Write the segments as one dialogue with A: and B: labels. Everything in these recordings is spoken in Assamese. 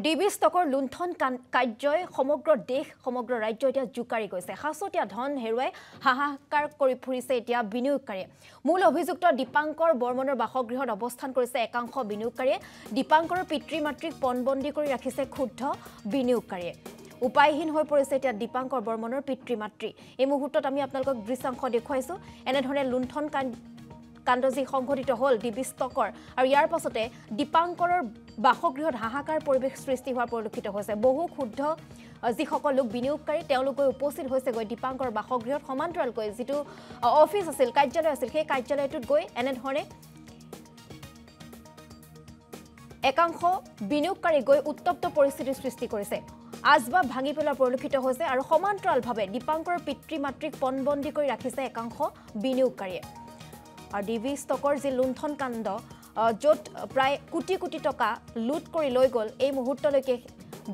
A: ডিবি ষ্টকৰ লুণ্ঠন কাৰ্যই সমগ্ৰ দেশ সমগ্ৰ ৰাজ্য এতিয়া জোকাৰি গৈছে হাছতীয়া ধন হেৰুৱাই হাহাকাৰ কৰি ফুৰিছে এতিয়া বিনিয়োগকাৰীয়ে মূল অভিযুক্ত দীপাংকৰ বৰ্মনৰ বাসগৃহত অৱস্থান কৰিছে একাংশ বিনিয়োগকাৰীয়ে দীপাংকৰৰ পিতৃ মাতৃক পণবন্দী কৰি ৰাখিছে ক্ষুব্ধ বিনিয়োগকাৰীয়ে উপায়হীন হৈ পৰিছে এতিয়া দীপাংকৰ বৰ্মনৰ পিতৃ মাতৃ এই মুহূৰ্তত আমি আপোনালোকক দৃশ্যাংশ দেখুৱাইছো এনেধৰণে লুণ্ঠন কাণ্ডজি সংঘটিত হল ডিবি ষ্টকৰ আৰু ইয়াৰ পাছতে দীপাংকৰৰ বাসগৃহত হাহাকাৰ পৰিৱেশ সৃষ্টি হোৱাৰ পৰিলক্ষিত হৈছে বহু ক্ষুব্ধ যিসকল লোক বিনিয়োগকাৰী তেওঁলোক গৈ উপস্থিত হৈছে গৈ দীপাংকৰ বাসগৃহত সমান্তৰালকৈ যিটো অফিচ আছিল কাৰ্যালয় আছিল সেই কাৰ্যালয়টোত গৈ এনেধৰণে একাংশ বিনিয়োগকাৰী গৈ উত্তপ্ত পৰিস্থিতিৰ সৃষ্টি কৰিছে আজবাব ভাঙি পেলোৱাৰ পৰিলক্ষিত হৈছে আৰু সমান্তৰালভাৱে দীপাংকৰৰ পিতৃ মাতৃক পণবন্দী কৰি ৰাখিছে একাংশ বিনিয়োগকাৰীয়ে আৰু ডিবি ষ্টকৰ যি লুণ্ঠন কাণ্ড য'ত প্ৰায় কোটি কোটি টকা লুট কৰি লৈ গ'ল এই মুহূৰ্তলৈকে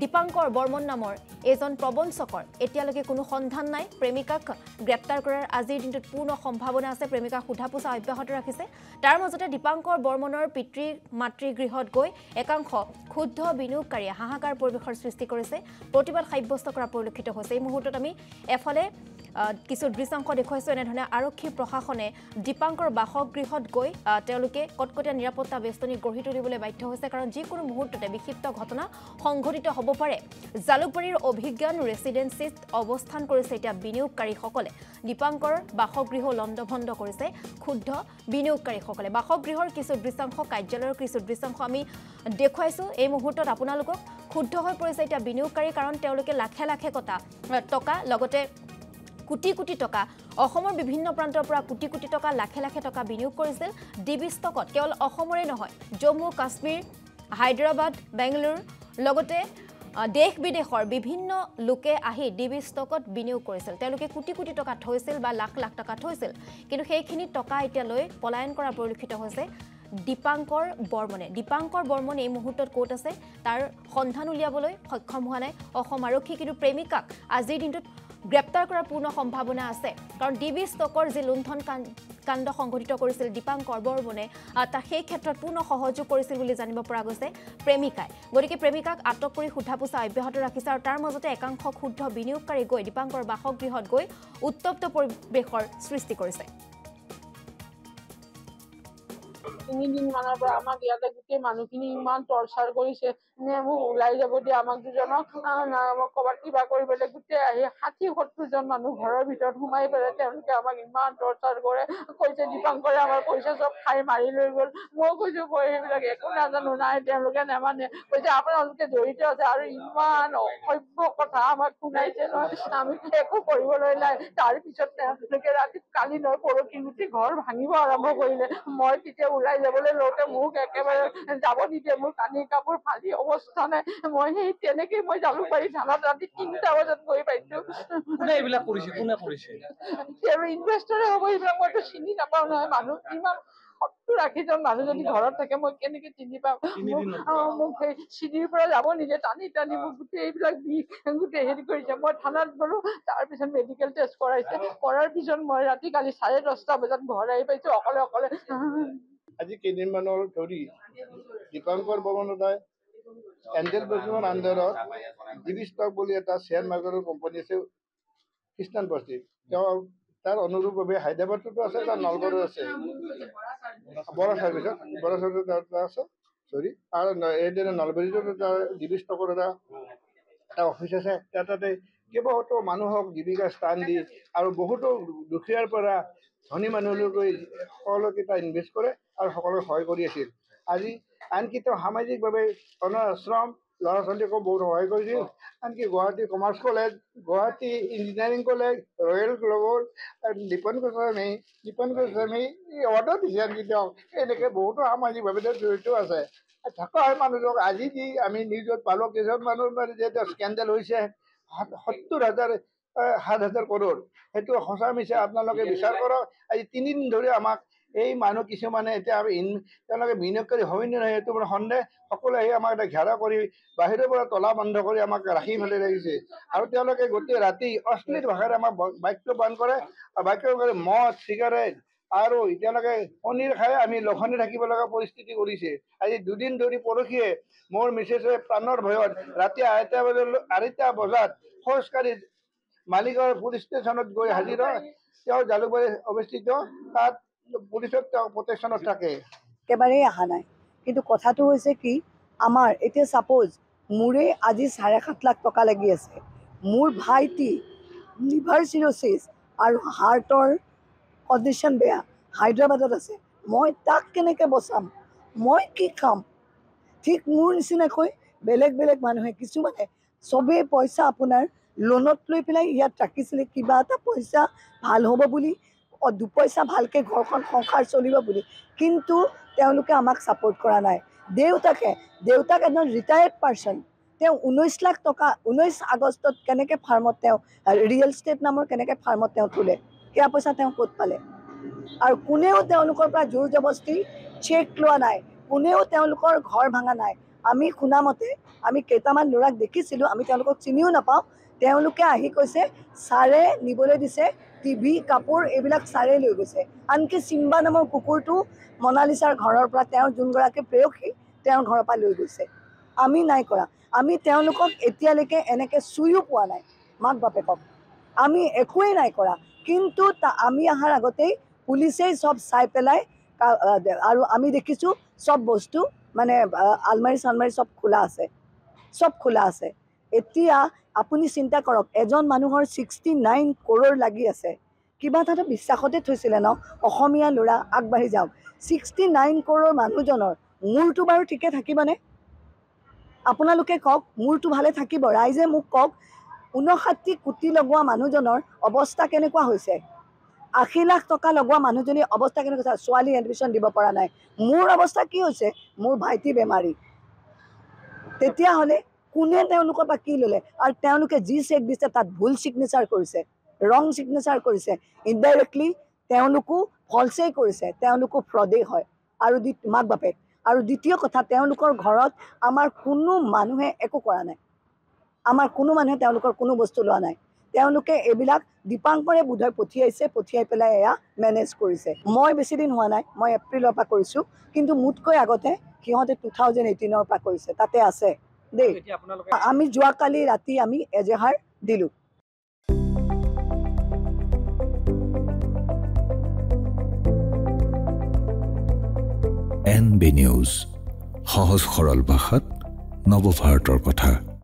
A: দীপাংকৰ বৰ্মন নামৰ এজন প্ৰবঞ্চকৰ এতিয়ালৈকে কোনো সন্ধান নাই প্ৰেমিকাক গ্ৰেপ্তাৰ কৰাৰ আজিৰ দিনটোত পূৰ্ণ সম্ভাৱনা আছে প্ৰেমিকাক সোধা পোছা অব্যাহত ৰাখিছে তাৰ মাজতে দীপাংকৰ বৰ্মনৰ পিতৃ মাতৃ গৃহত গৈ একাংশ ক্ষুব্ধ বিনিয়োগকাৰীয়ে হাহাকাৰ পৰিৱেশৰ সৃষ্টি কৰিছে প্ৰতিবাদ সাব্যস্ত কৰা পৰিলক্ষিত হৈছে এই মুহূৰ্তত আমি এফালে কিছু দৃশ্যাংশ দেখুৱাইছো এনেধৰণে আৰক্ষী প্ৰশাসনে দীপাংকৰ বাসগৃহত গৈ তেওঁলোকে কটকটীয়া নিৰাপত্তা বেষ্টনী গঢ়ি তুলিবলৈ বাধ্য হৈছে কাৰণ যিকোনো মুহূৰ্ততে বিক্ষিপ্ত ঘটনা সংঘটিত হ'ব পাৰে জালুকবাৰীৰ অভিজ্ঞান ৰেচিডেন্সিত অৱস্থান কৰিছে এতিয়া বিনিয়োগকাৰীসকলে দীপাংকৰ বাসগৃহ লণ্ডভণ্ড কৰিছে ক্ষুব্ধ বিনিয়োগকাৰীসকলে বাসগৃহৰ কিছু দৃশ্যাংশ কাৰ্যালয়ৰ কিছু দৃশ্যাংশ আমি দেখুৱাইছো এই মুহূৰ্তত আপোনালোকক ক্ষুব্ধ হৈ পৰিছে এতিয়া বিনিয়োগকাৰী কাৰণ তেওঁলোকে লাখে লাখে টকা লগতে কোটি কোটি টকা অসমৰ বিভিন্ন প্ৰান্তৰ পৰা কোটি কোটি টকা লাখে লাখে টকা বিনিয়োগ কৰিছিল ডিবি ষ্টকত কেৱল অসমৰে নহয় জম্মু কাশ্মীৰ হায়দৰাবাদ বেংগালুৰু লগতে দেশ বিদেশৰ বিভিন্ন লোকে আহি ডিবি ষ্টকত বিনিয়োগ কৰিছিল তেওঁলোকে কোটি কোটি টকা থৈছিল বা লাখ লাখ টকা থৈছিল কিন্তু সেইখিনি টকা এতিয়া লৈ পলায়ন কৰা পৰিলক্ষিত হৈছে দীপাংকৰ বৰ্মনে এই মুহূৰ্তত ক'ত আছে তাৰ সন্ধান উলিয়াবলৈ সক্ষম হোৱা নাই অসম আৰক্ষী কিন্তু প্ৰেমিকাক আজিৰ দিনটোত গ্ৰেপ্তাৰ কৰাৰ পূৰ্ণ সম্ভাৱনা আছে কাৰণ ডিবি ষ্টকৰ যি লুণ্ঠন কাণ্ড সংঘটিত কৰিছিল দীপাংকৰ বৰ্মনে তাৰ সেই ক্ষেত্ৰত পূৰ্ণ সহযোগ কৰিছিল বুলি জানিব পৰা গৈছে প্ৰেমিকাই গতিকে প্ৰেমিকাক আটক কৰি সোধা পোছা অব্যাহত ৰাখিছে আৰু তাৰ মাজতে একাংশ ক্ষুব্ধ বিনিয়োগকাৰী গৈ দীপাংকৰ বাসগৃহত গৈ উত্তপ্ত পৰিৱেশৰ সৃষ্টি কৰিছে
B: 3 দিন মানৰ পৰা আমাক ইয়াতে গোটেই মানুহখিনি ইমান টৰ্চাৰ কৰিছে মোক ওলাই যাব দিয়ে আমাক দুজনক ক'ৰবাত কিবা কৰিবলৈ গোটেই আহি 60-70 জন মানুহ ঘৰৰ ভিতৰত সোমাই পেলাই তেওঁলোকে আমাক ইমান টৰ্চাৰ কৰে কৈছে দীপাংকৰে আমাৰ পইচা চব খাই মাৰি লৈ গ'ল মই কৈছো মই সেইবিলাক একো নাজানো নাই তেওঁলোকে নেমানে কৈছে আপোনালোকে জড়িত আছে আৰু ইমান অসভ্য কথা আমাক শুনাইছে নহয় আমি একো কৰিবলৈ নাই তাৰপিছত তেওঁলোকে ৰাতি কালি নহয় পৰহি গোটেই ঘৰ ভাঙিব আৰম্ভ কৰিলে মই তেতিয়া ওলাই যাবলৈ লওঁতে মোক একেবাৰে যাব নিদিয়ে মোৰ কানি কাপোৰ ফালি অৱস্থা নাই মই সেই তেনেকেই মই জালুকবাৰী থানাত ৰাতি 3টা বজাত গৈ পাইছো
C: এইবিলাক কৰিছে কোনে কৰিছে
B: ইনভেষ্টৰে হ'ব এইবিলাক মইতো চিনি নাপাওঁ নহয় মানুহ ইমান 70-80জন মানুহ যদি ঘৰত থাকে মই কেনেকে চিনি পাওঁ মোক সেই চিনিৰ পৰা যাব নিদিয়ে টানি মোক গোটেই এইবিলাক গোটেই হেৰি কৰিছে মই থানাত গ'লো তাৰপিছত মেডিকেল টেষ্ট কৰাইছে কৰাৰ পিছত মই ৰাতি কালি 10:30 বজাত ঘৰ আহি পাইছো অকলে
D: আজি কেইদিনমানৰ ধৰি দীপাংকৰ বৰ্মনৰ এঞ্জেল ব্ৰকিঙৰ আণ্ডাৰত ডিবি ষ্টক বুলি এটা শ্বেয়াৰ মাৰ্কেটৰ কোম্পানী আছে খ্ৰীষ্টান বস্তিত তেওঁ তাৰ অনুৰূপভাৱে হায়দৰাবাদতো আছে তাৰ নলবাৰীত আছে বৰা চাৰ্ভিচত আছে আৰু এইদৰে নলবাৰীতো তাৰ ডিবি ষ্টকৰ এটা অফিচ আছে তাতে কেইবাতো মানুহক জীৱিকা স্থান দি আৰু বহুতো দুখীয়াৰ পৰা ধনী মানুহলৈকে সকলোকে তাই ইনভেষ্ট কৰে আৰু সকলোকে সহায় কৰি আছিল আজি আনকি তেওঁ সামাজিকভাৱে অনাথ আশ্ৰম ল'ৰা ছোৱালীকো বহুত সহায় কৰিছিল আনকি Guwahati commerce college Guwahati engineering college royal global Dipan Goswami order দিছে আনকি তেওঁক এনেকৈ বহুতো সামাজিকভাৱে জড়িত আছে থকা হয় মানুহজনক আজি যি আমি নিউজত পালোঁ কেইজন মানুহ যে স্কেণ্ডেল হৈছে 7,000 কৰোৰ সেইটো সঁচা মিছা আপোনালোকে বিচাৰ কৰক আজি 3 দিন ধৰি আমাক এই মানুহ কিছুমানে এতিয়া তেওঁলোকে বিনিয়োগকাৰী হয় নে নহয় সেইটো মানে সন্দেহ সকলোৱে আহি আমাক এটা ঘেৰা কৰি বাহিৰৰ পৰা তলা বন্ধ কৰি আমাক ৰাখি ফেলাই ৰাখিছে আৰু তেওঁলোকে গোটেই ৰাতি অশ্লীল ভাষাৰে আমাক বাক্য বান কৰে আৰু বাক্য কৰি মদ চিগাৰেট আৰু এতিয়ালৈকে কণীৰ খাই আমি লঘোণে থাকিব লগা পৰিস্থিতি কৰিছে। আজি 2 দিন ধৰি পৰহিয়ে মোৰ মিছেছে প্ৰাণৰ ভয়ত ৰাতি 2টা বজাত খোজকাঢ়ি মালিগাঁও পুলিচ ষ্টেচনত গৈ হাজিৰ হয়। তেওঁ জালুকবাৰী অৱস্থিত, তাত পুলিচত তেওঁ প্ৰটেকশ্যনত থাকে।
E: একেবাৰেই অহা নাই। কিন্তু কথাটো হৈছে কি, আমাৰ এতিয়া ছাপ'জ মোৰে আজি 7.5 লাখ টকা লাগি আছে। মোৰ ভাইটি লিভাৰ চিৰচিছ আৰু হাৰ্টৰ কণ্ডিশ্যন বেয়া, হায়দৰাবাদত আছে। মই তাক কেনেকৈ বচাম? মই কি খাম? ঠিক মোৰ নিচিনাকৈ বেলেগ বেলেগ মানুহে, কিছুমানে চবেই পইচা আপোনাৰ লোনত লৈ পেলাই ইয়াত ৰাখিছিলে, কিবা এটা পইচা ভাল হ'ব বুলি, 2 পইচা ভালকৈ ঘৰখন সংসাৰ চলিব বুলি। কিন্তু তেওঁলোকে আমাক ছাপোৰ্ট কৰা নাই। দেউতাক এজন ৰিটায়াৰ্ড পাৰ্চন, তেওঁ 19 লাখ টকা 19 আগষ্টত কেনেকৈ ফাৰ্মত তেওঁ ৰিয়েল ষ্টেট নামৰ কেনেকৈ ফাৰ্মত তেওঁ তোলে, সেয়া পইচা তেওঁ ক'ত পালে? আৰু কোনেও তেওঁলোকৰ পৰা জোৰ জবস্তি চেক লোৱা নাই, কোনেও তেওঁলোকৰ ঘৰ ভাঙা নাই। আমি শুনামতে আমি কেইটামান ল'ৰাক দেখিছিলোঁ, আমি তেওঁলোকক চিনিও নাপাওঁ। তেওঁলোকে আহি কৈছে ছাৰে নিবলৈ দিছে, টিভি কাপোৰ এইবিলাক ছাৰে লৈ গৈছে। আনকি চিম্বা নামৰ কুকুৰটো মনালিছাৰ ঘৰৰ পৰা তেওঁৰ যোনগৰাকী প্ৰেয়সী তেওঁৰ ঘৰৰ পৰা লৈ গৈছে। আমি নাই কৰা। আমি তেওঁলোকক এতিয়ালৈকে এনেকৈ চুইও পোৱা নাই, মাক বাপেকক আমি একোৱেই নাই কৰা। কিন্তু আমি অহাৰ আগতেই পুলিচেই চব চাই পেলাই, আৰু আমি দেখিছোঁ চব বস্তু মানে আলমাৰি চালমাৰি চব খোলা আছে। এতিয়া আপুনি চিন্তা কৰক, এজন মানুহৰ 69 কৰোৰ লাগি আছে। কিবা এটা বিশ্বাসতে থৈছিলে ন, অসমীয়া ল'ৰা আগবাঢ়ি যাওক। 69 কৰোৰ মানুহজনৰ মূৰটো বাৰু ঠিকে থাকিবনে? আপোনালোকে কওক, মূৰটো ভালে থাকিব? ৰাইজে মোক কওক, 59 কোটি লগোৱা মানুহজনৰ অৱস্থা কেনেকুৱা হৈছে? 80 লাখ টকা লগোৱা মানুহজনীৰ অৱস্থা কেনেকুৱা হৈছে? ছোৱালী এডমিশ্যন দিব পৰা নাই। মোৰ অৱস্থা কি হৈছে? মোৰ ভাইটি বেমাৰী। তেতিয়াহ'লে কোনে তেওঁলোকৰ পৰা কি ল'লে? আৰু তেওঁলোকে যি চেক দিছে তাত ভুল ছিগনেচাৰ কৰিছে, ৰং ছিগনেচাৰ কৰিছে। ইনডাইৰেক্টলি তেওঁলোকো ফলছেই কৰিছে, তেওঁলোকো ফ্ৰডেই হয় আৰু মাক বাপেক। আৰু দ্বিতীয় কথা, তেওঁলোকৰ ঘৰত আমাৰ কোনো মানুহে একো কৰা নাই, আমাৰ কোনো মানুহে তেওঁলোকৰ কোনো বস্তু লোৱা নাই। তেওঁলোকে এইবিলাক দীপাংকৰে বোধহয় পঠিয়াই পেলাই এয়া মেনেজ কৰিছে। মই বেছি দিন হোৱা নাই, মই এপ্ৰিলৰ পৰা কৰিছোঁ, কিন্তু মোতকৈ আগতে সিহঁতে 2018ৰ পৰা কৰিছে, তাতে আছে দেই। আমি যোৱাকালি ৰাতি আমি এজাহাৰ দিলোঁ।
F: NB নিউজ, সহজ সৰল ভাষাত নৱভাৰতৰ কথা।